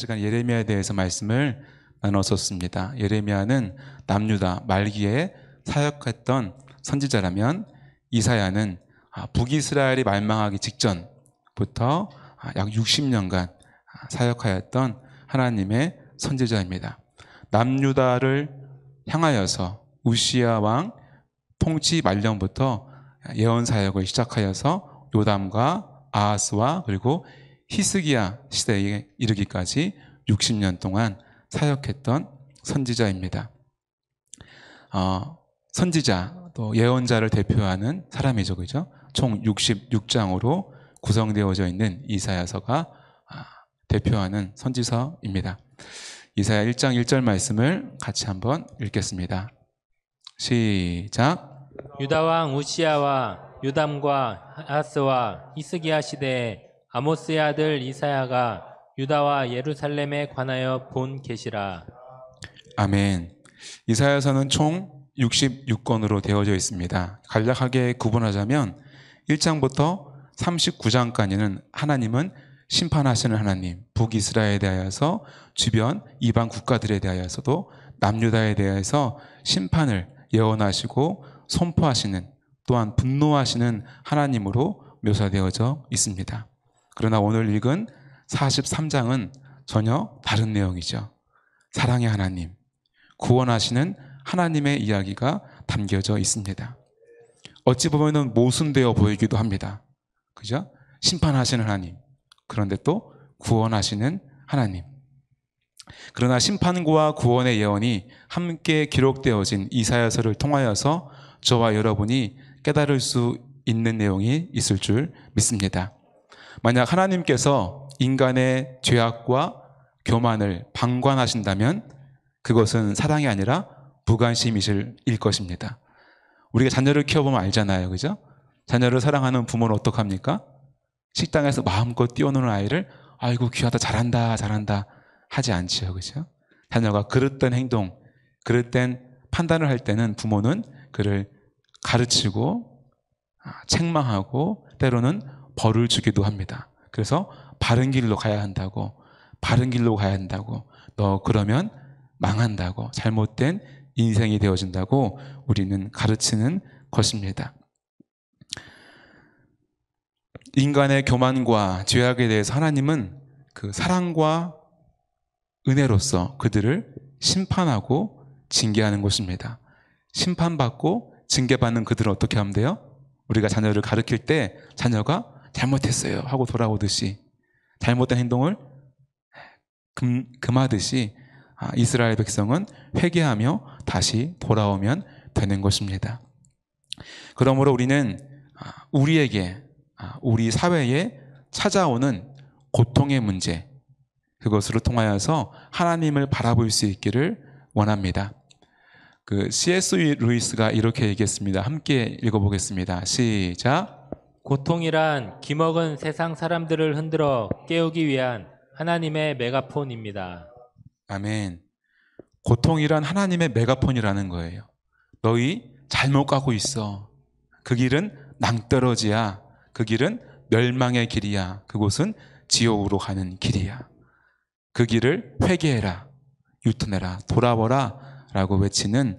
시간 예레미야에 대해서 말씀을 나눴었습니다. 예레미야는 남유다 말기에 사역했던 선지자라면 이사야는 북이스라엘이 멸망하기 직전부터 약 60년간 사역하였던 하나님의 선지자입니다. 남유다를 향하여서 우시야 왕 통치 말년부터 예언 사역을 시작하여서 요담과 아하스와 그리고 히스기야 시대에 이르기까지 60년 동안 사역했던 선지자입니다. 선지자 또 예언자를 대표하는 사람이죠, 그죠? 총 66장으로 구성되어져 있는 이사야서가 대표하는 선지서입니다. 이사야 1장 1절 말씀을 같이 한번 읽겠습니다. 시작. 유다 왕 우시야와 요담과 아하스와 히스기야 시대에 아모스의 아들 이사야가 유다와 예루살렘에 관하여 본 계시라. 아멘. 이사야서는 총 66권으로 되어져 있습니다. 간략하게 구분하자면 1장부터 39장까지는 하나님은 심판하시는 하나님, 북이스라엘에 대하여서 주변 이방 국가들에 대하여서도 남유다에 대해서 심판을 예언하시고 선포하시는, 또한 분노하시는 하나님으로 묘사되어져 있습니다. 그러나 오늘 읽은 43장은 전혀 다른 내용이죠. 사랑의 하나님, 구원하시는 하나님의 이야기가 담겨져 있습니다. 어찌 보면 모순되어 보이기도 합니다. 그죠? 심판하시는 하나님, 그런데 또 구원하시는 하나님. 그러나 심판과 구원의 예언이 함께 기록되어진 이사야서를 통하여서 저와 여러분이 깨달을 수 있는 내용이 있을 줄 믿습니다. 만약 하나님께서 인간의 죄악과 교만을 방관하신다면 그것은 사랑이 아니라 무관심이실 것입니다. 우리가 자녀를 키워보면 알잖아요, 그죠? 자녀를 사랑하는 부모는 어떡합니까? 식당에서 마음껏 뛰어노는 아이를 아이고 귀하다, 잘한다 하지 않지요, 그죠? 자녀가 그릇된 행동, 그릇된 판단을 할 때는 부모는 그를 가르치고 책망하고 때로는 벌을 주기도 합니다. 그래서 바른 길로 가야 한다고, 너 그러면 망한다고, 잘못된 인생이 되어진다고 우리는 가르치는 것입니다. 인간의 교만과 죄악에 대해서 하나님은 그 사랑과 은혜로서 그들을 심판하고 징계하는 것입니다. 심판받고 징계받는 그들은 어떻게 하면 돼요? 우리가 자녀를 가르칠 때 자녀가 잘못했어요 하고 돌아오듯이, 잘못된 행동을 금하듯이 이스라엘 백성은 회개하며 다시 돌아오면 되는 것입니다. 그러므로 우리는 우리에게, 우리 사회에 찾아오는 고통의 문제, 그것으로 통하여서 하나님을 바라볼 수 있기를 원합니다. C.S. 루이스가 이렇게 얘기했습니다. 함께 읽어보겠습니다. 시작. 고통이란 기먹은 세상 사람들을 흔들어 깨우기 위한 하나님의 메가폰입니다. 아멘. 고통이란 하나님의 메가폰이라는 거예요. 너희 잘못 가고 있어. 그 길은 낭떠러지야. 그 길은 멸망의 길이야. 그곳은 지옥으로 가는 길이야. 그 길을 회개해라, 유턴해라, 돌아보라 라고 외치는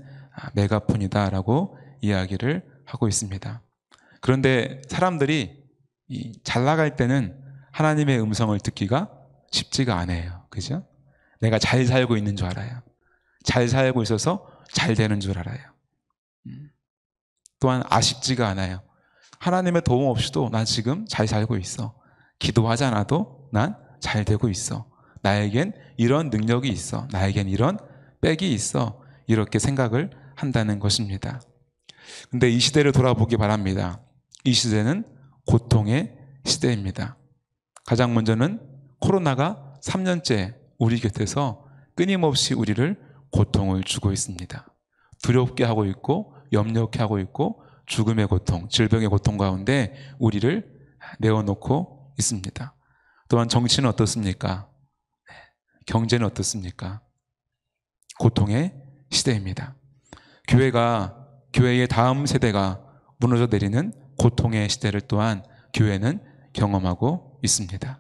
메가폰이다 라고 이야기를 하고 있습니다. 그런데 사람들이 잘 나갈 때는 하나님의 음성을 듣기가 쉽지가 않아요. 그죠? 내가 잘 살고 있는 줄 알아요. 잘 살고 있어서 잘 되는 줄 알아요. 또한 아쉽지가 않아요. 하나님의 도움 없이도 난 지금 잘 살고 있어. 기도하지 않아도 난 잘 되고 있어. 나에겐 이런 능력이 있어. 나에겐 이런 빽이 있어. 이렇게 생각을 한다는 것입니다. 근데 이 시대를 돌아보기 바랍니다. 이 시대는 고통의 시대입니다. 가장 먼저는 코로나가 3년째 우리 곁에서 끊임없이 우리를 고통을 주고 있습니다. 두렵게 하고 있고 염려케 하고 있고 죽음의 고통, 질병의 고통 가운데 우리를 내어놓고 있습니다. 또한 정치는 어떻습니까? 경제는 어떻습니까? 고통의 시대입니다. 교회의 다음 세대가 무너져 내리는 고통의 시대를 또한 교회는 경험하고 있습니다.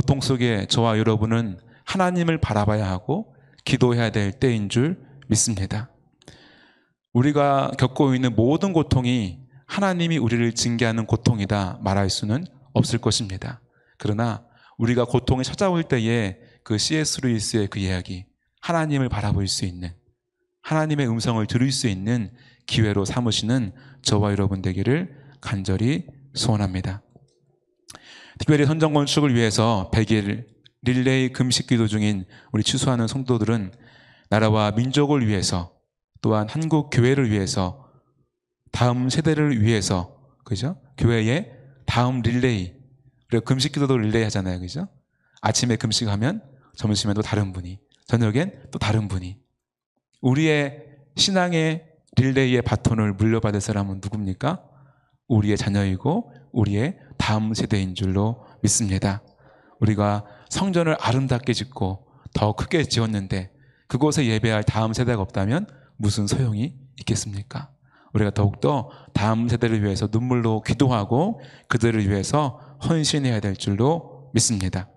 고통 속에 저와 여러분은 하나님을 바라봐야 하고 기도해야 될 때인 줄 믿습니다. 우리가 겪고 있는 모든 고통이 하나님이 우리를 징계하는 고통이다 말할 수는 없을 것입니다. 그러나 우리가 고통이 찾아올 때에 그 C.S. 루이스의 그 이야기, 하나님을 바라볼 수 있는, 하나님의 음성을 들을 수 있는 기회로 삼으시는 저와 여러분 되기를 간절히 소원합니다. 특별히 선정 건축을 위해서 100일 릴레이 금식 기도 중인 우리 추수하는 성도들은 나라와 민족을 위해서, 또한 한국 교회를 위해서, 다음 세대를 위해서, 그죠? 교회의 다음 릴레이, 그리고 금식 기도도 릴레이 하잖아요, 그죠? 아침에 금식하면 점심에 또 다른 분이, 저녁엔 또 다른 분이. 우리의 신앙의 릴레이의 바톤을 물려받을 사람은 누굽니까? 우리의 자녀이고 우리의 다음 세대인 줄로 믿습니다. 우리가 성전을 아름답게 짓고 더 크게 지었는데 그곳에 예배할 다음 세대가 없다면 무슨 소용이 있겠습니까? 우리가 더욱더 다음 세대를 위해서 눈물로 기도하고 그들을 위해서 헌신해야 될 줄로 믿습니다.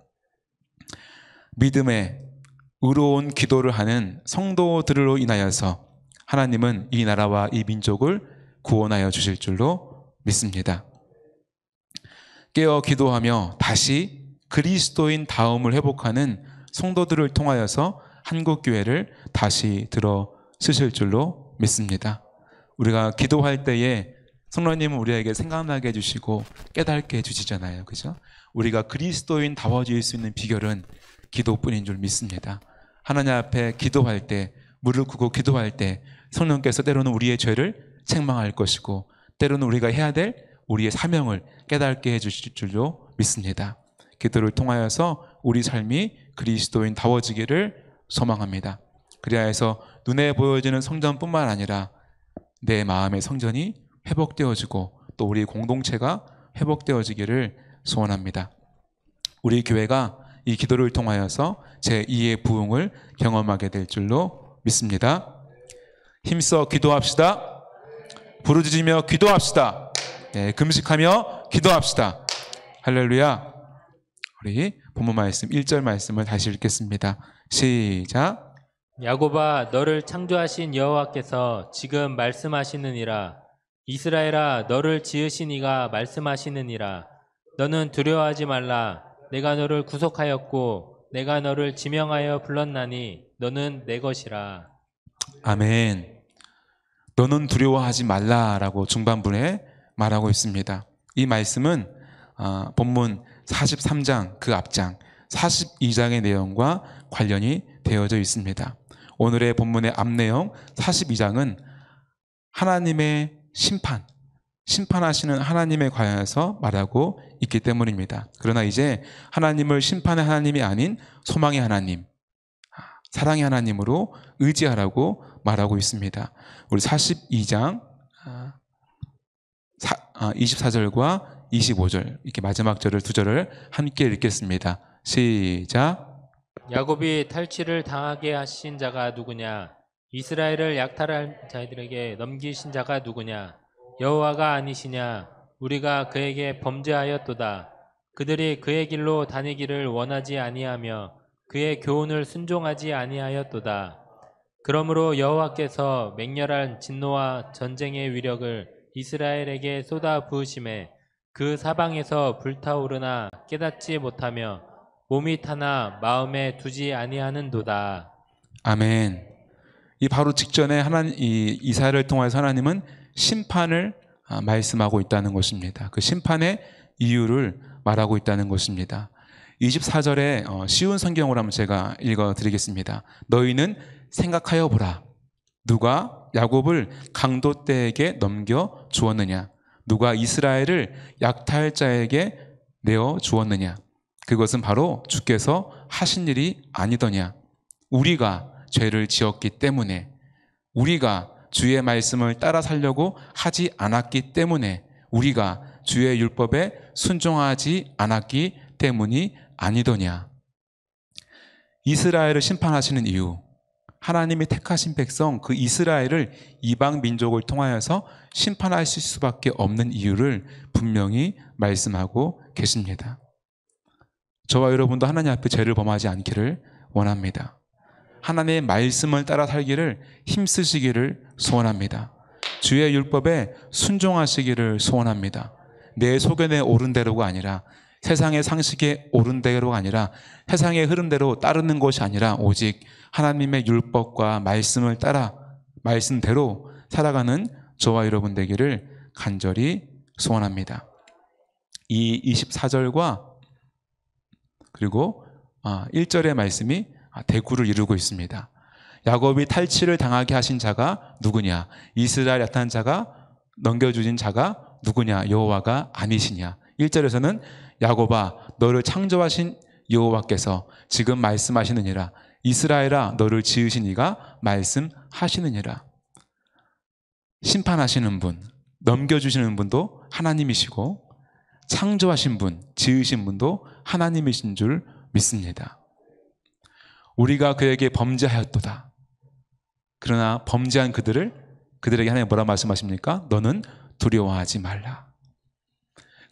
믿음의 의로운 기도를 하는 성도들로 인하여서 하나님은 이 나라와 이 민족을 구원하여 주실 줄로 믿습니다. 깨어 기도하며 다시 그리스도인 다움을 회복하는 성도들을 통하여서 한국교회를 다시 들어 쓰실 줄로 믿습니다. 우리가 기도할 때에 성령님은 우리에게 생각나게 해주시고 깨닫게 해주시잖아요. 그죠? 우리가 그리스도인 다워질 수 있는 비결은 기도뿐인 줄 믿습니다. 하나님 앞에 기도할 때, 무릎 꿇고 기도할 때 성령께서 때로는 우리의 죄를 책망할 것이고 때로는 우리가 해야 될 우리의 사명을 깨닫게 해주실 줄로 믿습니다. 기도를 통하여서 우리 삶이 그리스도인 다워지기를 소망합니다. 그리하여 해서 눈에 보여지는 성전뿐만 아니라 내 마음의 성전이 회복되어지고 또 우리 공동체가 회복되어지기를 소원합니다. 우리 교회가 이 기도를 통하여서 제2의 부흥을 경험하게 될 줄로 믿습니다. 힘써 기도합시다. 부르짖으며 기도합시다. 네, 금식하며 기도합시다. 할렐루야. 우리 본문 말씀 1절 말씀을 다시 읽겠습니다. 시작. 야곱아 너를 창조하신 여호와께서 지금 말씀하시느니라. 이스라엘아 너를 지으신 이가 말씀하시느니라. 너는 두려워하지 말라. 내가 너를 구속하였고 내가 너를 지명하여 불렀나니 너는 내 것이라. 아멘. 너는 두려워하지 말라라고 중반부에 말하고 있습니다. 이 말씀은 본문 43장 그 앞장 42장의 내용과 관련이 되어져 있습니다. 오늘의 본문의 앞내용 42장은 하나님의 심판하시는 하나님에 관해서 말하고 있기 때문입니다. 그러나 이제 하나님을 심판의 하나님이 아닌 소망의 하나님, 사랑의 하나님으로 의지하라고 말하고 있습니다. 우리 42장 24절과 25절 이렇게 마지막 절을 두 절을 함께 읽겠습니다. 시작. 야곱이 탈취를 당하게 하신 자가 누구냐? 이스라엘을 약탈한 자들에게 넘기신 자가 누구냐? 여호와가 아니시냐? 우리가 그에게 범죄하였도다. 그들이 그의 길로 다니기를 원하지 아니하며 그의 교훈을 순종하지 아니하였도다. 그러므로 여호와께서 맹렬한 진노와 전쟁의 위력을 이스라엘에게 쏟아 부으심에 그 사방에서 불타오르나 깨닫지 못하며 몸이 타나 마음에 두지 아니하는도다. 아멘. 이 바로 직전에 이 이사야를 통해서 하나님은 심판을 말씀하고 있다는 것입니다. 그 심판의 이유를 말하고 있다는 것입니다. 24절에 쉬운 성경으로 한번 제가 읽어드리겠습니다. 너희는 생각하여 보라. 누가 야곱을 강도떼에게 넘겨 주었느냐? 누가 이스라엘을 약탈자에게 내어 주었느냐? 그것은 바로 주께서 하신 일이 아니더냐? 우리가 죄를 지었기 때문에, 우리가 주의 말씀을 따라 살려고 하지 않았기 때문에, 우리가 주의 율법에 순종하지 않았기 때문이 아니더냐? 이스라엘을 심판하시는 이유, 하나님이 택하신 백성 그 이스라엘을 이방 민족을 통하여서 심판하실 수밖에 없는 이유를 분명히 말씀하고 계십니다. 저와 여러분도 하나님 앞에 죄를 범하지 않기를 원합니다. 하나님의 말씀을 따라 살기를 힘쓰시기를 소원합니다. 주의 율법에 순종하시기를 소원합니다. 내 소견에 옳은 대로가 아니라, 세상의 상식에 옳은 대로가 아니라, 세상의 흐름대로 따르는 것이 아니라 오직 하나님의 율법과 말씀을 따라 말씀대로 살아가는 저와 여러분 되기를 간절히 소원합니다. 이 24절과 그리고 1절의 말씀이 대구를 이루고 있습니다. 야곱이 탈취를 당하게 하신 자가 누구냐? 이스라엘 나타난 자가, 넘겨주신 자가 누구냐? 여호와가 아니시냐? 1절에서는 야곱아 너를 창조하신 여호와께서 지금 말씀하시느니라. 이스라엘아 너를 지으신 이가 말씀하시느니라. 심판하시는 분, 넘겨주시는 분도 하나님이시고 창조하신 분, 지으신 분도 하나님이신 줄 믿습니다. 우리가 그에게 범죄하였도다. 그러나 범죄한 그들에게 하나님 뭐라 말씀하십니까? 너는 두려워하지 말라.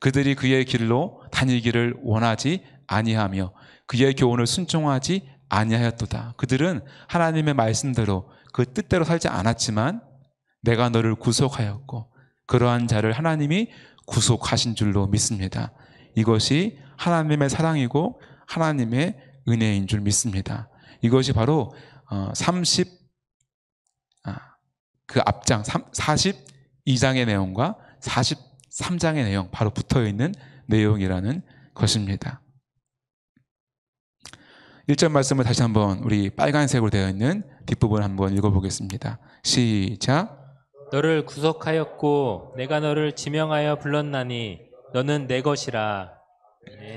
그들이 그의 길로 다니기를 원하지 아니하며 그의 교훈을 순종하지 아니하였도다. 그들은 하나님의 말씀대로 그 뜻대로 살지 않았지만 내가 너를 구속하였고 그러한 자를 하나님이 구속하신 줄로 믿습니다. 이것이 하나님의 사랑이고 하나님의 은혜인 줄 믿습니다. 이것이 바로 그 앞장 42장의 내용과 43장의 내용 바로 붙어있는 내용이라는 것입니다. 1절 말씀을 다시 한번 우리 빨간색으로 되어 있는 뒷부분 한번 읽어보겠습니다. 시작. 너를 구속하였고 내가 너를 지명하여 불렀나니 너는 내 것이라.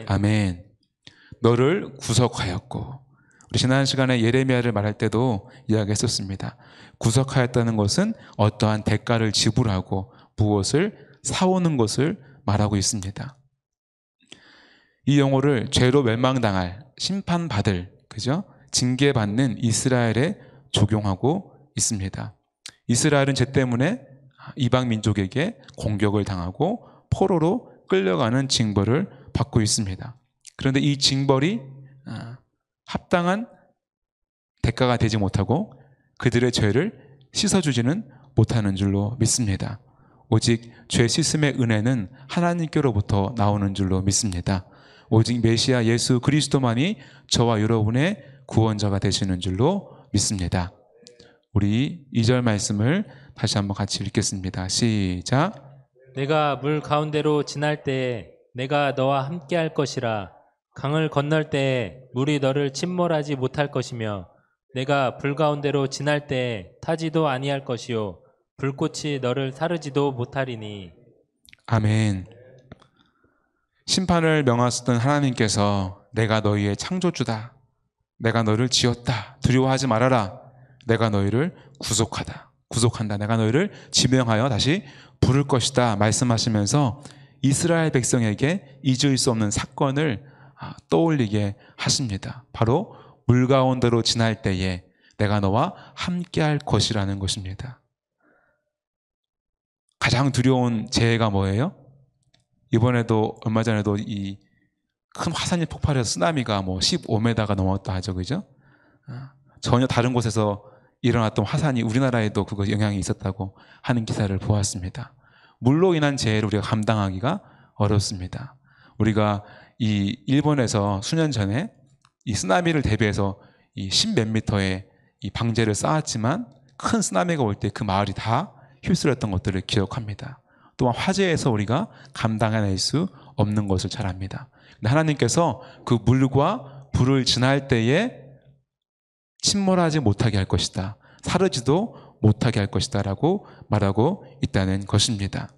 아멘. 너를 구속하였고, 우리 지난 시간에 예레미야를 말할 때도 이야기했었습니다. 구속하였다는 것은 어떠한 대가를 지불하고 무엇을 사오는 것을 말하고 있습니다. 이 용어를 죄로 멸망당할, 심판받을, 그죠? 징계받는 이스라엘에 적용하고 있습니다. 이스라엘은 죄 때문에 이방 민족에게 공격을 당하고 포로로 끌려가는 징벌을 받고 있습니다. 그런데 이 징벌이 합당한 대가가 되지 못하고 그들의 죄를 씻어주지는 못하는 줄로 믿습니다. 오직 죄 씻음의 은혜는 하나님께로부터 나오는 줄로 믿습니다. 오직 메시아 예수 그리스도만이 저와 여러분의 구원자가 되시는 줄로 믿습니다. 우리 2절 말씀을 다시 한번 같이 읽겠습니다. 시작. 내가 물 가운데로 지날 때에 내가 너와 함께 할 것이라. 강을 건널 때에 물이 너를 침몰하지 못할 것이며 내가 불 가운데로 지날 때에 타지도 아니할 것이요 불꽃이 너를 사르지도 못하리니. 아멘. 심판을 명하셨던 하나님께서 내가 너희의 창조주다. 내가 너를 지었다. 두려워하지 말아라. 내가 너희를 구속한다. 내가 너희를 지명하여 다시 부를 것이다. 말씀하시면서 이스라엘 백성에게 잊을 수 없는 사건을 떠올리게 하십니다. 바로 물 가운데로 지날 때에 내가 너와 함께할 것이라는 것입니다. 가장 두려운 재해가 뭐예요? 이번에도 얼마 전에도 이 큰 화산이 폭발해서 쓰나미가 15m가 넘었다 하죠, 그죠? 전혀 다른 곳에서 일어났던 화산이 우리나라에도 그거 영향이 있었다고 하는 기사를 보았습니다. 물로 인한 재해를 우리가 감당하기가 어렵습니다. 우리가 이 일본에서 수년 전에 이 쓰나미를 대비해서 이 10몇 미터의 이 방제를 쌓았지만 큰 쓰나미가 올 때 그 마을이 다 휩쓸렸던 것들을 기억합니다. 또한 화재에서 우리가 감당해낼 수 없는 것을 잘 압니다. 근데 하나님께서 그 물과 불을 지날 때에 침몰하지 못하게 할 것이다. 사르지도 못하게 할 것이다 라고 말하고 있다는 것입니다.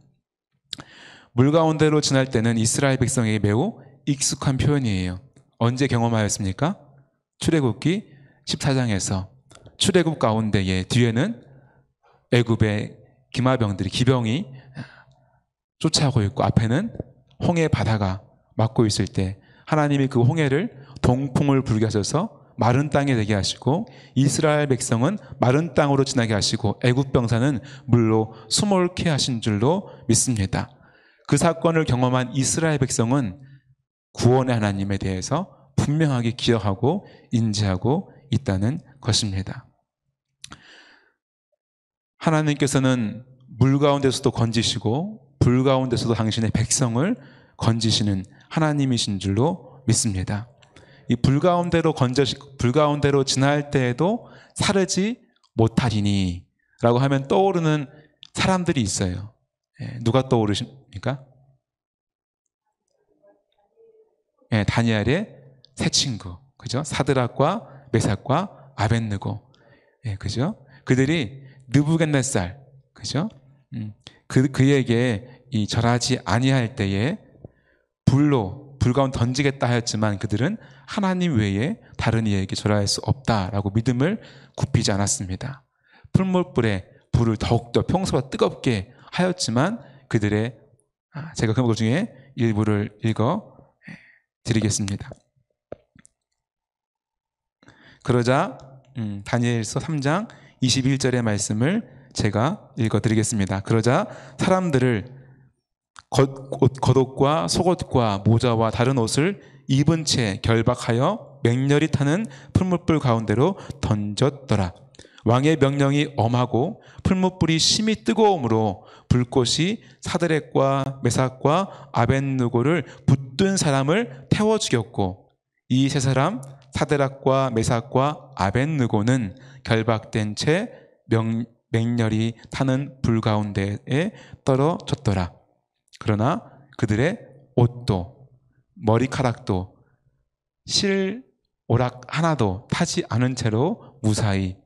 물 가운데로 지날 때는 이스라엘 백성에게 매우 익숙한 표현이에요. 언제 경험하였습니까? 출애굽기 14장에서 출애굽 가운데에 뒤에는 애굽의 기병이 쫓아오고 있고 앞에는 홍해 바다가 막고 있을 때 하나님이 그 홍해를 동풍을 불게 하셔서 마른 땅에 되게 하시고 이스라엘 백성은 마른 땅으로 지나게 하시고 애굽 병사는 물로 수몰케 하신 줄로 믿습니다. 그 사건을 경험한 이스라엘 백성은 구원의 하나님에 대해서 분명하게 기억하고 인지하고 있다는 것입니다. 하나님께서는 물 가운데서도 건지시고 불 가운데서도 당신의 백성을 건지시는 하나님이신 줄로 믿습니다. 이 불 가운데로 지날 때에도 사르지 못하리니 라고 하면 떠오르는 사람들이 있어요. 누가 떠오르십니까? 다니엘의 세 친구, 그죠? 사드락과 메삭과 아벳느고, 그죠? 그들이 느부갓네살, 그죠? 그에게 이 절하지 아니할 때에 불 가운데 던지겠다 하였지만 그들은 하나님 외에 다른 이에게 절할 수 없다라고 믿음을 굽히지 않았습니다. 풀물불에 불을 더욱더 평소보다 뜨겁게 하였지만 그들의 제가 그 중에 일부를 읽어 드리겠습니다. 그러자 다니엘서 3장 21절의 말씀을 제가 읽어 드리겠습니다. 그러자 사람들을 겉옷과 속옷과 모자와 다른 옷을 입은 채 결박하여 맹렬히 타는 풀무불 가운데로 던졌더라. 왕의 명령이 엄하고 풀무불이 심히 뜨거움으로 불꽃이 사드렉과 메삭과 아벳느고를 붙든 사람을 태워 죽였고 이 세 사람 사드락과 메삭과 아벳느고는 결박된 채 맹렬히 타는 불 가운데에 떨어졌더라. 그러나 그들의 옷도 머리카락도 실오락 하나도 타지 않은 채로 무사히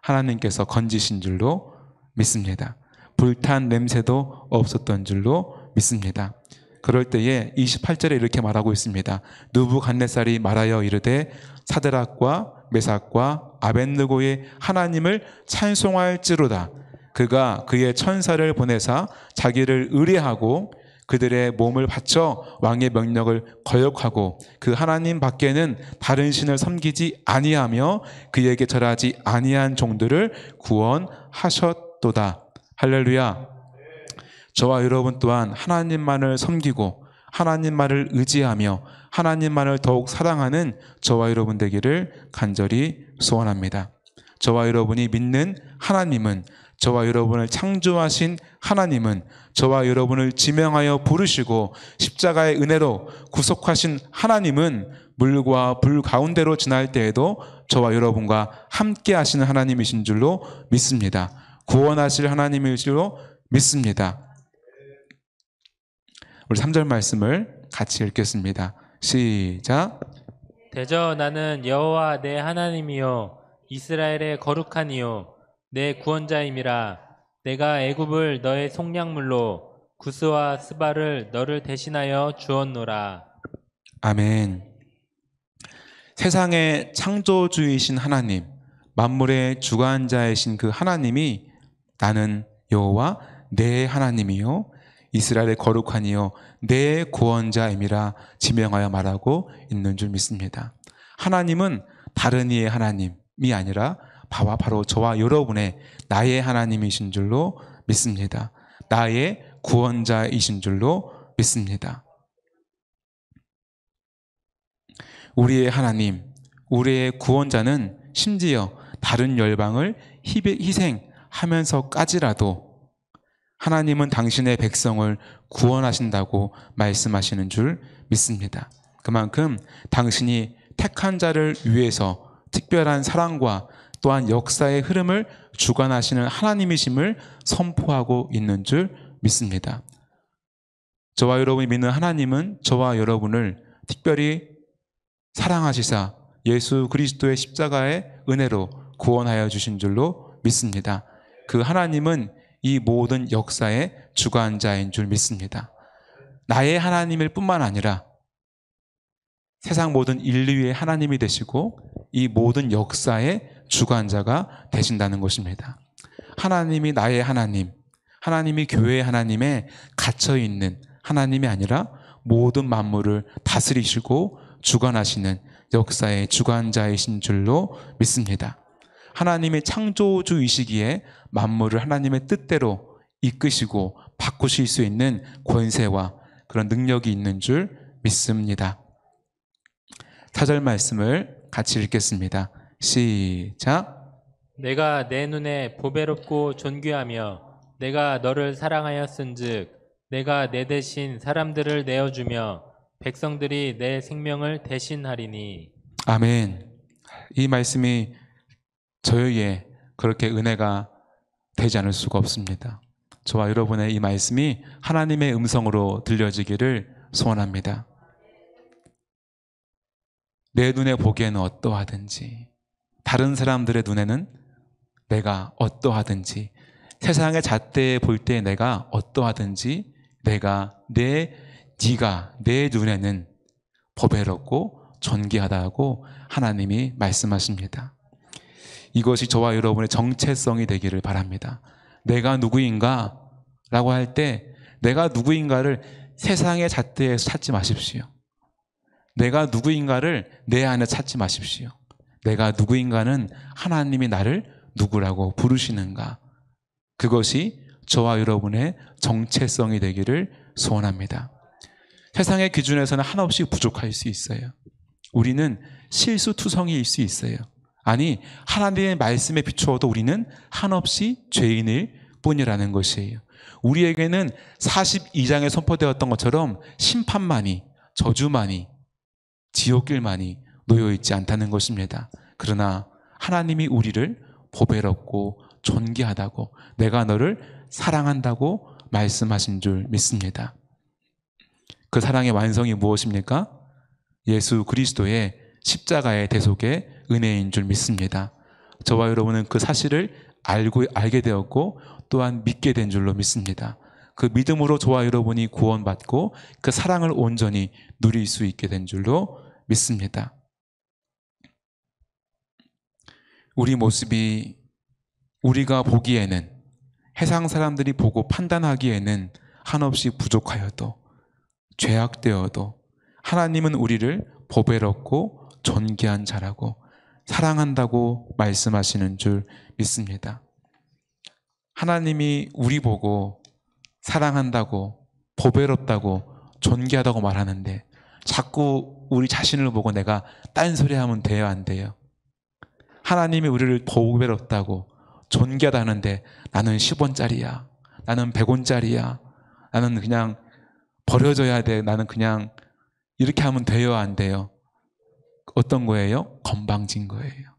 하나님께서 건지신 줄로 믿습니다. 불탄 냄새도 없었던 줄로 믿습니다. 그럴 때에 28절에 이렇게 말하고 있습니다. 느부갓네살이 말하여 이르되 사드락과 메삭과 아벳느고의 하나님을 찬송할지로다. 그가 그의 천사를 보내사 자기를 의뢰하고 그들의 몸을 바쳐 왕의 명령을 거역하고 그 하나님 밖에는 다른 신을 섬기지 아니하며 그에게 절하지 아니한 종들을 구원하셨도다. 할렐루야. 저와 여러분 또한 하나님만을 섬기고 하나님만을 의지하며 하나님만을 더욱 사랑하는 저와 여러분 되기를 간절히 소원합니다. 저와 여러분이 믿는 하나님은, 저와 여러분을 창조하신 하나님은, 저와 여러분을 지명하여 부르시고 십자가의 은혜로 구속하신 하나님은 물과 불 가운데로 지날 때에도 저와 여러분과 함께 하시는 하나님이신 줄로 믿습니다. 구원하실 하나님이신 줄로 믿습니다. 우리 3절 말씀을 같이 읽겠습니다. 시작. 대저 나는 여호와 내 하나님이요 이스라엘의 거룩한 이요 내 구원자임이라. 내가 애굽을 너의 속량물로 구스와 스바를 너를 대신하여 주었노라. 아멘. 세상의 창조주이신 하나님, 만물의 주관자이신 그 하나님이 나는 여호와 내 하나님이요 이스라엘의 거룩한 이요 내 구원자임이라 지명하여 말하고 있는 줄 믿습니다. 하나님은 다른 이의 하나님이 아니라 바로 저와 여러분의 나의 하나님이신 줄로 믿습니다. 나의 구원자이신 줄로 믿습니다. 우리의 하나님, 우리의 구원자는 심지어 다른 열방을 희생하면서까지라도 하나님은 당신의 백성을 구원하신다고 말씀하시는 줄 믿습니다. 그만큼 당신이 택한 자를 위해서 특별한 사랑과 또한 역사의 흐름을 주관하시는 하나님이심을 선포하고 있는 줄 믿습니다. 저와 여러분이 믿는 하나님은 저와 여러분을 특별히 사랑하시사 예수 그리스도의 십자가의 은혜로 구원하여 주신 줄로 믿습니다. 그 하나님은 이 모든 역사의 주관자인 줄 믿습니다. 나의 하나님일 뿐만 아니라 세상 모든 인류의 하나님이 되시고 이 모든 역사의 주관자가 되신다는 것입니다. 하나님이 나의 하나님, 하나님이 교회의 하나님에 갇혀있는 하나님이 아니라 모든 만물을 다스리시고 주관하시는 역사의 주관자이신 줄로 믿습니다. 하나님의 창조주이시기에 만물을 하나님의 뜻대로 이끄시고 바꾸실 수 있는 권세와 그런 능력이 있는 줄 믿습니다. 4절 말씀을 같이 읽겠습니다. 시작. 내가 내 눈에 보배롭고 존귀하며 내가 너를 사랑하였은즉 내가 내 대신 사람들을 내어주며 백성들이 내 생명을 대신하리니. 아멘. 이 말씀이 저에게 그렇게 은혜가 되지 않을 수가 없습니다. 저와 여러분의 이 말씀이 하나님의 음성으로 들려지기를 소원합니다. 내 눈에 보기에는 어떠하든지, 다른 사람들의 눈에는 내가 어떠하든지, 세상의 잣대에 볼 때 내가 어떠하든지, 네가 내 눈에는 보배롭고 존귀하다고 하나님이 말씀하십니다. 이것이 저와 여러분의 정체성이 되기를 바랍니다. 내가 누구인가? 라고 할 때 내가 누구인가를 세상의 잣대에서 찾지 마십시오. 내가 누구인가를 내 안에 찾지 마십시오. 내가 누구인가는 하나님이 나를 누구라고 부르시는가? 그것이 저와 여러분의 정체성이 되기를 소원합니다. 세상의 기준에서는 한없이 부족할 수 있어요. 우리는 실수투성이일 수 있어요. 아니, 하나님의 말씀에 비추어도 우리는 한없이 죄인일 뿐이라는 것이에요. 우리에게는 42장에 선포되었던 것처럼 심판만이, 저주만이, 지옥길만이 놓여있지 않다는 것입니다. 그러나 하나님이 우리를 보배롭고 존귀하다고, 내가 너를 사랑한다고 말씀하신 줄 믿습니다. 그 사랑의 완성이 무엇입니까? 예수 그리스도의 십자가의 대속의 은혜인 줄 믿습니다. 저와 여러분은 그 사실을 알게 되었고 또한 믿게 된 줄로 믿습니다. 그 믿음으로 저와 여러분이 구원받고 그 사랑을 온전히 누릴 수 있게 된 줄로 믿습니다. 우리 모습이 우리가 보기에는, 세상 사람들이 보고 판단하기에는 한없이 부족하여도, 죄악되어도 하나님은 우리를 보배롭고 존귀한 자라고 사랑한다고 말씀하시는 줄 믿습니다. 하나님이 우리 보고 사랑한다고, 보배롭다고, 존귀하다고 말하는데 자꾸 우리 자신을 보고 내가 딴소리하면 돼요, 안 돼요? 하나님이 우리를 보배롭다고, 존귀하다는데 나는 10원짜리야, 나는 100원짜리야, 나는 그냥 버려져야 돼, 나는 그냥 이렇게 하면 돼요, 안 돼요? 어떤 거예요? 건방진 거예요.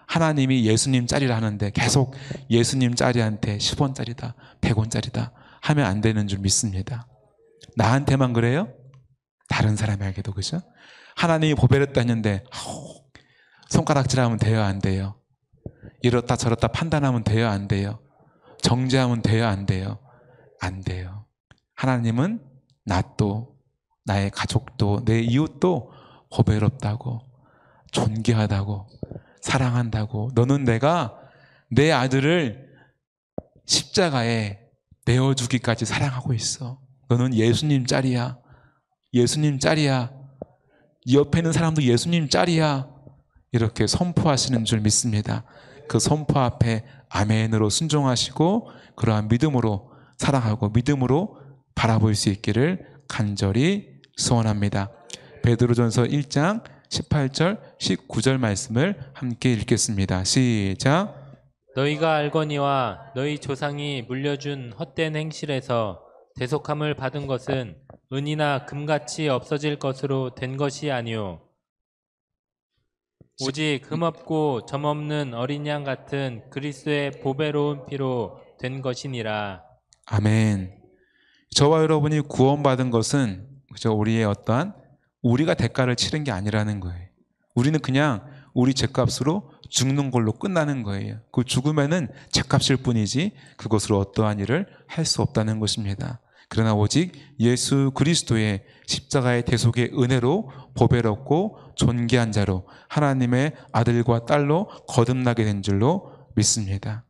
하나님이 예수님 짜리를 하는데 계속 예수님 짜리한테 10원짜리다, 100원짜리다 하면 안 되는 줄 믿습니다. 나한테만 그래요? 다른 사람에게도, 그죠? 하나님이 보배롭다 했는데 손가락질하면 돼요, 안 돼요? 이렇다 저렇다 판단하면 돼요, 안 돼요? 정죄하면 돼요, 안 돼요? 안 돼요. 하나님은 나도, 나의 가족도, 내 이웃도 보배롭다고, 존귀하다고, 사랑한다고, 너는 내가 내 아들을 십자가에 내어주기까지 사랑하고 있어. 너는 예수님 짤이야. 예수님 짤이야. 네 옆에 있는 사람도 예수님 짤이야. 이렇게 선포하시는 줄 믿습니다. 그 선포 앞에 아멘으로 순종하시고 그러한 믿음으로 사랑하고 믿음으로 바라볼 수 있기를 간절히 소원합니다. 베드로전서 1장 18절 19절 말씀을 함께 읽겠습니다. 시작. 너희가 알거니와 너희 조상이 물려준 헛된 행실에서 대속함을 받은 것은 은이나 금같이 없어질 것으로 된 것이 아니요 오직 흠없고 점없는 어린 양 같은 그리스도의 보배로운 피로 된 것이니라. 아멘. 저와 여러분이 구원받은 것은 그저 우리의 어떠한 우리가 대가를 치른 게 아니라는 거예요. 우리는 그냥 우리 죄값으로 죽는 걸로 끝나는 거예요. 그 죽음에는 죄값일 뿐이지 그것으로 어떠한 일을 할 수 없다는 것입니다. 그러나 오직 예수 그리스도의 십자가의 대속의 은혜로 보배롭고 존귀한 자로 하나님의 아들과 딸로 거듭나게 된 줄로 믿습니다.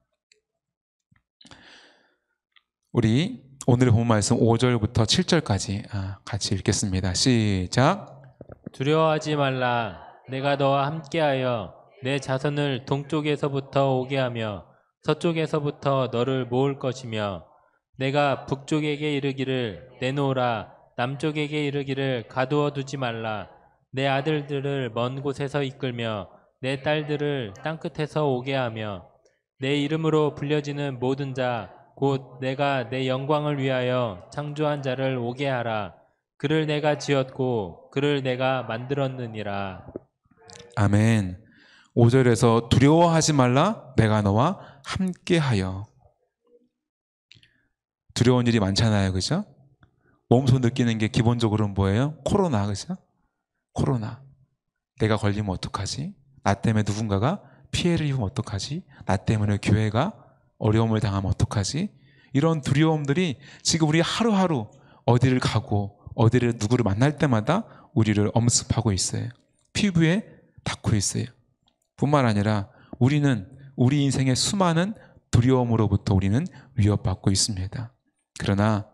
우리 오늘 본 말씀 5절부터 7절까지 같이 읽겠습니다. 시작. 두려워하지 말라. 내가 너와 함께하여 내 자손을 동쪽에서부터 오게 하며 서쪽에서부터 너를 모을 것이며 내가 북쪽에게 이르기를 내놓으라 남쪽에게 이르기를 가두어 두지 말라. 내 아들들을 먼 곳에서 이끌며 내 딸들을 땅끝에서 오게 하며 내 이름으로 불려지는 모든 자 곧 내가 내 영광을 위하여 창조한 자를 오게 하라. 그를 내가 지었고 그를 내가 만들었느니라. 아멘. 5절에서 두려워하지 말라. 내가 너와 함께하여. 두려운 일이 많잖아요. 그죠? 몸소 느끼는 게 기본적으로는 뭐예요? 코로나. 그죠? 코로나. 내가 걸리면 어떡하지? 나 때문에 누군가가 피해를 입으면 어떡하지? 나 때문에 교회가 어려움을 당하면 어떡하지? 이런 두려움들이 지금 우리 하루하루 어디를 가고 어디를 누구를 만날 때마다 우리를 엄습하고 있어요. 피부에 닿고 있어요. 뿐만 아니라 우리는 우리 인생의 수많은 두려움으로부터 우리는 위협받고 있습니다. 그러나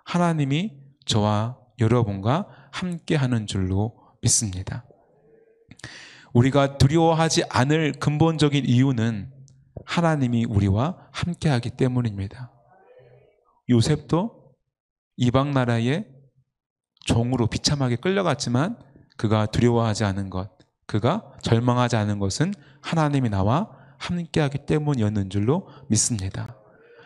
하나님이 저와 여러분과 함께하는 줄로 믿습니다. 우리가 두려워하지 않을 근본적인 이유는 하나님이 우리와 함께하기 때문입니다. 요셉도 이방 나라의 종으로 비참하게 끌려갔지만 그가 두려워하지 않은 것, 그가 절망하지 않은 것은 하나님이 나와 함께하기 때문이었는 줄로 믿습니다.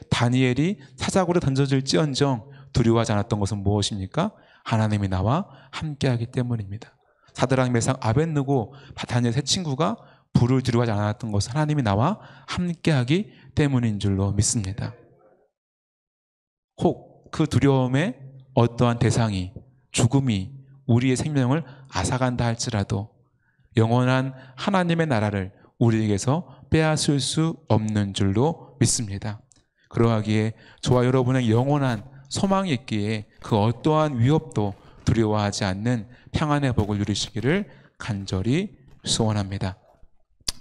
다니엘이 사자굴에 던져질지언정 두려워하지 않았던 것은 무엇입니까? 하나님이 나와 함께하기 때문입니다. 사드락 메삭 아벳느고 다니엘 세 친구가 불을 두려워하지 않았던 것은 하나님이 나와 함께하기 때문인 줄로 믿습니다. 혹 그 두려움에 어떠한 대상이 죽음이 우리의 생명을 앗아간다 할지라도 영원한 하나님의 나라를 우리에게서 빼앗을 수 없는 줄로 믿습니다. 그러하기에 저와 여러분의 영원한 소망이 있기에 그 어떠한 위협도 두려워하지 않는 평안의 복을 누리시기를 간절히 소원합니다.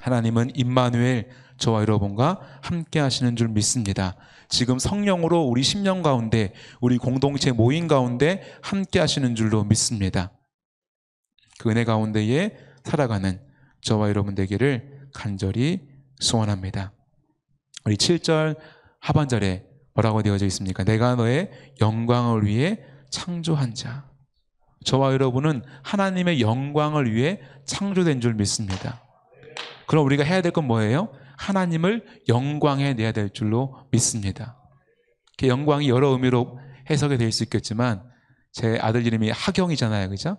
하나님은 임마누엘 저와 여러분과 함께 하시는 줄 믿습니다. 지금 성령으로 우리 심령 가운데 우리 공동체 모임 가운데 함께 하시는 줄로 믿습니다. 그 은혜 가운데에 살아가는 저와 여러분 되기를 간절히 소원합니다. 우리 7절 하반절에 뭐라고 되어져 있습니까? 내가 너의 영광을 위해 창조한 자. 저와 여러분은 하나님의 영광을 위해 창조된 줄 믿습니다. 그럼 우리가 해야 될 건 뭐예요? 하나님을 영광해 내야 될 줄로 믿습니다. 그 영광이 여러 의미로 해석이 될 수 있겠지만 제 아들 이름이 하경이잖아요. 그죠?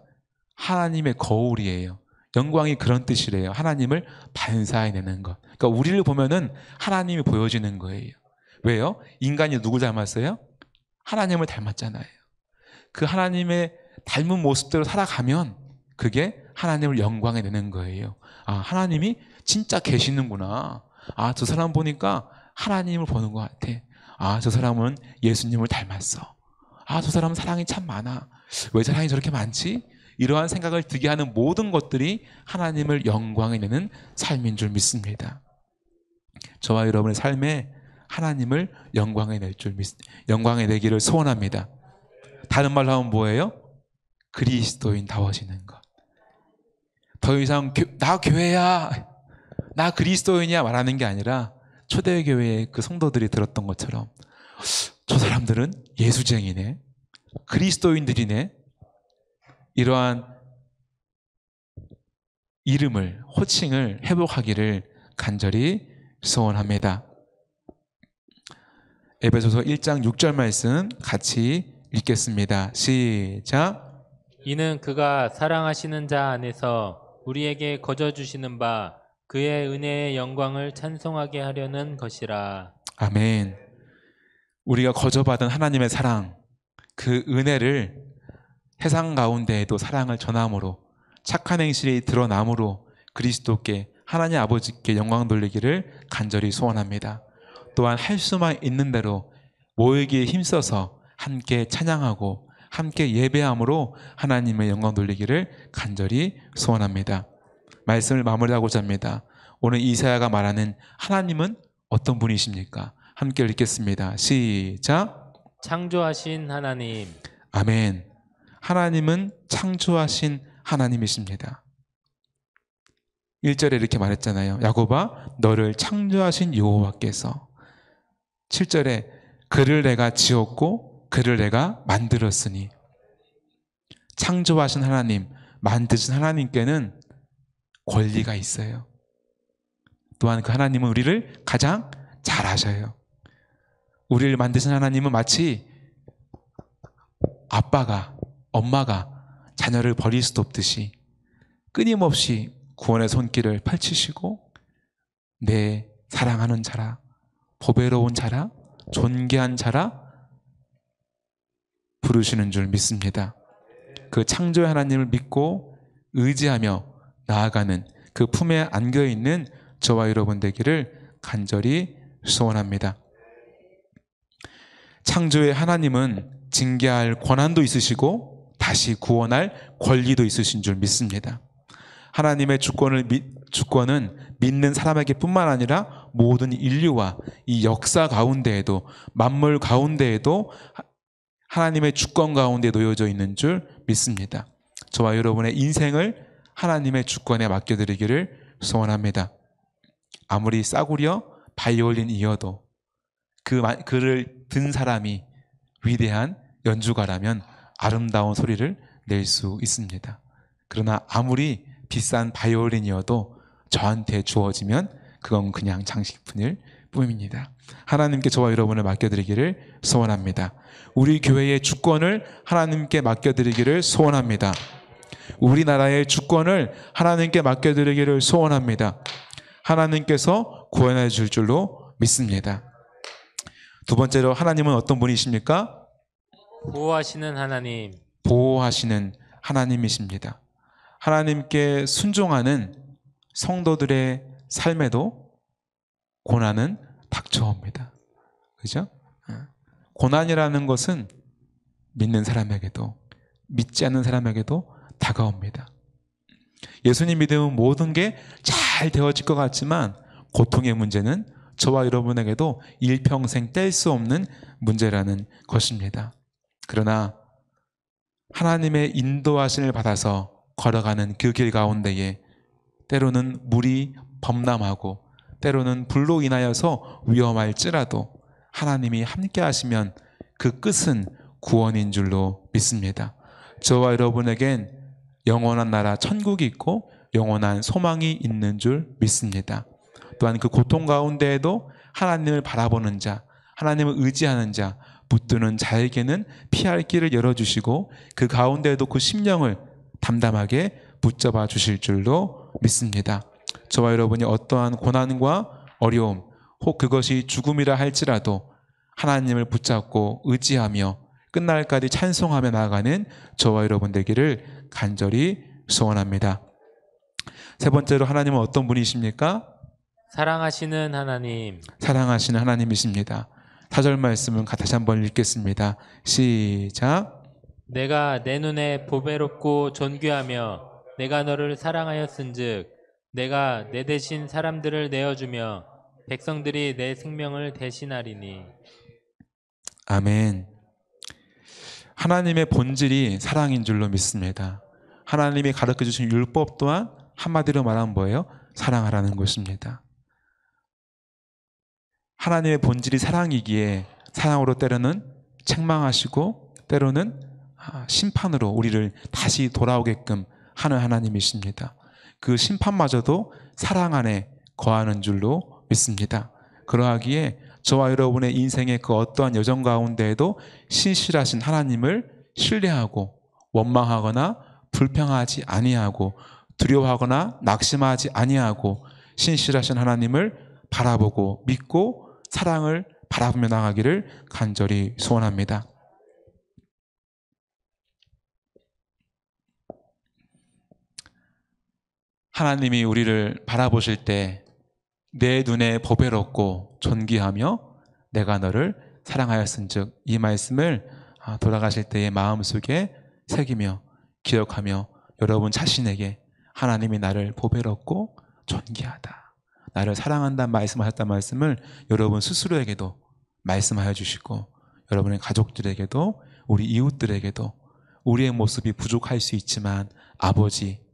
하나님의 거울이에요. 영광이 그런 뜻이래요. 하나님을 반사해내는 것. 그러니까 우리를 보면은 하나님이 보여지는 거예요. 왜요? 인간이 누구 닮았어요? 하나님을 닮았잖아요. 그 하나님의 닮은 모습대로 살아가면 그게 하나님을 영광해내는 거예요. 아, 하나님이 진짜 계시는구나. 아, 저 사람 보니까 하나님을 보는 것 같아. 아, 저 사람은 예수님을 닮았어. 아, 저 사람은 사랑이 참 많아. 왜 사랑이 저렇게 많지? 이러한 생각을 들게 하는 모든 것들이 하나님을 영광해내는 삶인 줄 믿습니다. 저와 여러분의 삶에 하나님을 영광해내기를 소원합니다. 다른 말로 하면 뭐예요? 그리스도인다워지는 것. 더 이상 나 교회야, 나 그리스도인이야 말하는 게 아니라 초대교회의 그 성도들이 들었던 것처럼 저 사람들은 예수쟁이네, 그리스도인들이네, 이러한 이름을, 호칭을 회복하기를 간절히 소원합니다. 에베소서 1장 6절 말씀 같이 읽겠습니다. 시작. 이는 그가 사랑하시는 자 안에서 우리에게 거저 주시는 바 그의 은혜의 영광을 찬송하게 하려는 것이라. 아멘. 우리가 거저받은 하나님의 사랑, 그 은혜를 세상 가운데에도 사랑을 전함으로 착한 행실이 드러남으로 그리스도께 하나님 아버지께 영광 돌리기를 간절히 소원합니다. 또한 할 수만 있는 대로 모이기에 힘써서 함께 찬양하고 함께 예배함으로 하나님의 영광 돌리기를 간절히 소원합니다. 말씀을 마무리하고자 합니다. 오늘 이사야가 말하는 하나님은 어떤 분이십니까? 함께 읽겠습니다. 시작. 창조하신 하나님. 아멘. 하나님은 창조하신 하나님이십니다. 1절에 이렇게 말했잖아요. 야곱아, 너를 창조하신 여호와께서. 7절에 그를 내가 지었고 그를 내가 만들었으니. 창조하신 하나님, 만드신 하나님께는 권리가 있어요. 또한 그 하나님은 우리를 가장 잘 아셔요. 우리를 만드신 하나님은 마치 아빠가, 엄마가 자녀를 버릴 수도 없듯이 끊임없이 구원의 손길을 펼치시고 내 사랑하는 자라, 보배로운 자라, 존귀한 자라 부르시는 줄 믿습니다. 그 창조의 하나님을 믿고 의지하며 나아가는 그 품에 안겨있는 저와 여러분 되기를 간절히 소원합니다. 창조의 하나님은 징계할 권한도 있으시고 다시 구원할 권리도 있으신 줄 믿습니다. 하나님의 주권은 믿는 사람에게 뿐만 아니라 모든 인류와 이 역사 가운데에도, 만물 가운데에도 하나님의 주권 가운데 놓여져 있는 줄 믿습니다. 저와 여러분의 인생을 하나님의 주권에 맡겨드리기를 소원합니다. 아무리 싸구려 바이올린이어도 그를 든 사람이 위대한 연주가라면 아름다운 소리를 낼 수 있습니다. 그러나 아무리 비싼 바이올린이어도 저한테 주어지면 그건 그냥 장식품일 뿐입니다. 하나님께 저와 여러분을 맡겨드리기를 소원합니다. 우리 교회의 주권을 하나님께 맡겨드리기를 소원합니다. 우리나라의 주권을 하나님께 맡겨드리기를 소원합니다. 하나님께서 구원해 줄 줄로 믿습니다. 두 번째로 하나님은 어떤 분이십니까? 보호하시는 하나님. 보호하시는 하나님이십니다. 하나님께 순종하는 성도들의 삶에도 고난은 닥쳐옵니다. 그죠? 고난이라는 것은 믿는 사람에게도 믿지 않는 사람에게도 다가옵니다. 예수님 믿으면 모든 게 잘 되어질 것 같지만 고통의 문제는 저와 여러분에게도 일평생 뗄 수 없는 문제라는 것입니다. 그러나 하나님의 인도하심을 받아서 걸어가는 그 길 가운데에 때로는 물이 범람하고 때로는 불로 인하여서 위험할지라도 하나님이 함께 하시면 그 끝은 구원인 줄로 믿습니다. 저와 여러분에겐 영원한 나라 천국이 있고 영원한 소망이 있는 줄 믿습니다. 또한 그 고통 가운데에도 하나님을 바라보는 자, 하나님을 의지하는 자, 붙드는 자에게는 피할 길을 열어주시고 그 가운데에도 그 심령을 담담하게 붙잡아 주실 줄로 믿습니다. 저와 여러분이 어떠한 고난과 어려움, 혹 그것이 죽음이라 할지라도 하나님을 붙잡고 의지하며 끝날까지 찬송하며 나아가는 저와 여러분 되기를 간절히 소원합니다. 세 번째로 하나님은 어떤 분이십니까? 사랑하시는 하나님. 사랑하시는 하나님이십니다. 4절 말씀은 다시 한번 읽겠습니다. 시작. 내가 내 눈에 보배롭고 존귀하며 내가 너를 사랑하였은즉 내가 내 대신 사람들을 내어주며 백성들이 내 생명을 대신하리니. 아멘. 하나님의 본질이 사랑인 줄로 믿습니다. 하나님이 가르쳐주신 율법 또한 한마디로 말하면 뭐예요? 사랑하라는 것입니다. 하나님의 본질이 사랑이기에 사랑으로 때로는 책망하시고 때로는 심판으로 우리를 다시 돌아오게끔 하는 하나님이십니다. 그 심판마저도 사랑 안에 거하는 줄로 믿습니다. 그러하기에 저와 여러분의 인생의 그 어떠한 여정 가운데에도 신실하신 하나님을 신뢰하고 원망하거나 불평하지 아니하고 두려워하거나 낙심하지 아니하고 신실하신 하나님을 바라보고 믿고 사랑을 바라보며 나가기를 간절히 소원합니다. 하나님이 우리를 바라보실 때 내 눈에 보배롭고 존귀하며 내가 너를 사랑하였은즉 이 말씀을 돌아가실 때의 마음속에 새기며 기억하며 여러분 자신에게 하나님이 나를 보배롭고 존귀하다, 나를 사랑한다는 말씀하셨다는 말씀을 여러분 스스로에게도 말씀하여 주시고 여러분의 가족들에게도 우리 이웃들에게도 우리의 모습이 부족할 수 있지만 아버지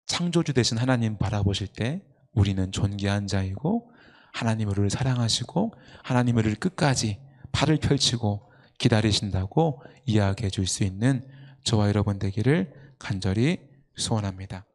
창조주 되신 하나님 바라보실 때 우리는 존귀한 자이고 하나님 우리를 사랑하시고 하나님 우리를 끝까지 팔을 펼치고 기다리신다고 이야기해 줄 수 있는 저와 여러분 되기를 간절히 소원합니다.